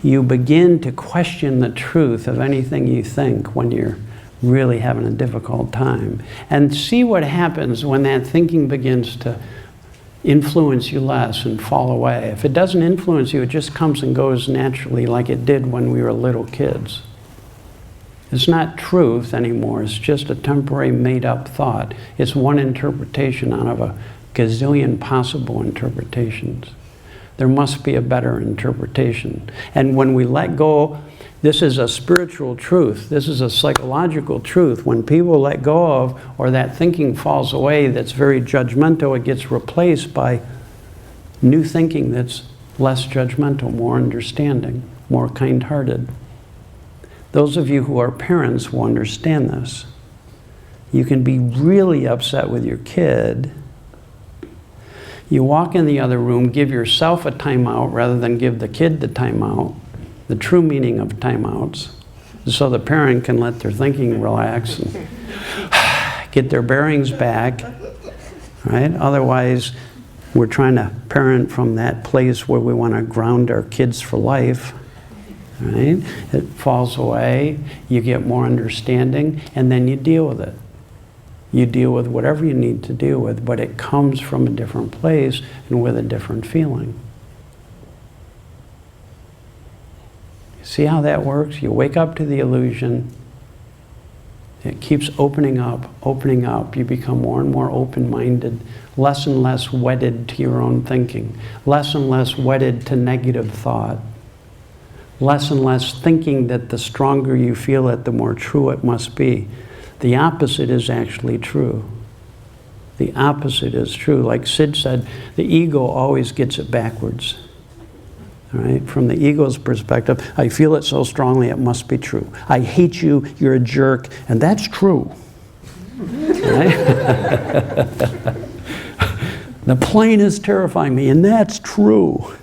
You begin to question the truth of anything you think when you're really having a difficult time. And see what happens when that thinking begins to influence you less and fall away. If it doesn't influence you, it just comes and goes naturally like it did when we were little kids. It's not truth anymore. It's just a temporary made-up thought. It's one interpretation out of a gazillion possible interpretations. There must be a better interpretation. And when we let go, this is a spiritual truth. This is a psychological truth. When people let go of, or that thinking falls away that's very judgmental, it gets replaced by new thinking that's less judgmental, more understanding, more kind-hearted. Those of you who are parents will understand this. You can be really upset with your kid. You walk in the other room, give yourself a timeout rather than give the kid the timeout. the true meaning of timeouts, so the parent can let their thinking relax and get their bearings back, right? Otherwise, we're trying to parent from that place where we want to ground our kids for life, right? It falls away, you get more understanding, and then you deal with it. You deal with whatever you need to deal with, but it comes from a different place and with a different feeling. See how that works? You wake up to the illusion. It keeps opening up, opening up. You become more and more open-minded, less and less wedded to your own thinking, less and less wedded to negative thought, less and less thinking that the stronger you feel it, the more true it must be. The opposite is actually true. The opposite is true. Like Sid said, the ego always gets it backwards. All right? From the ego's perspective, I feel it so strongly it must be true. I hate you, you're a jerk, and that's true. Right? The plane is terrifying me, and that's true.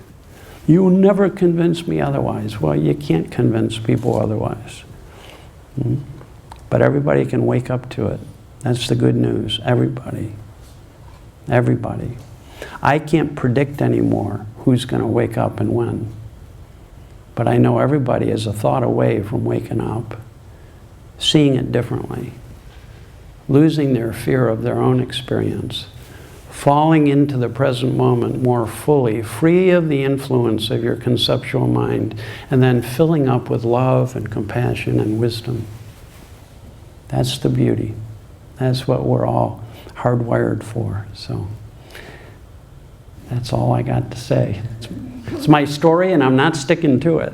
You will never convince me otherwise. Well, you can't convince people otherwise. But everybody can wake up to it. That's the good news. Everybody. Everybody. I can't predict anymore who's going to wake up and when. But I know everybody is a thought away from waking up, seeing it differently, losing their fear of their own experience, falling into the present moment more fully, free of the influence of your conceptual mind, and then filling up with love and compassion and wisdom. That's the beauty. That's what we're all hardwired for. So that's all I got to say. It's my story, and I'm not sticking to it.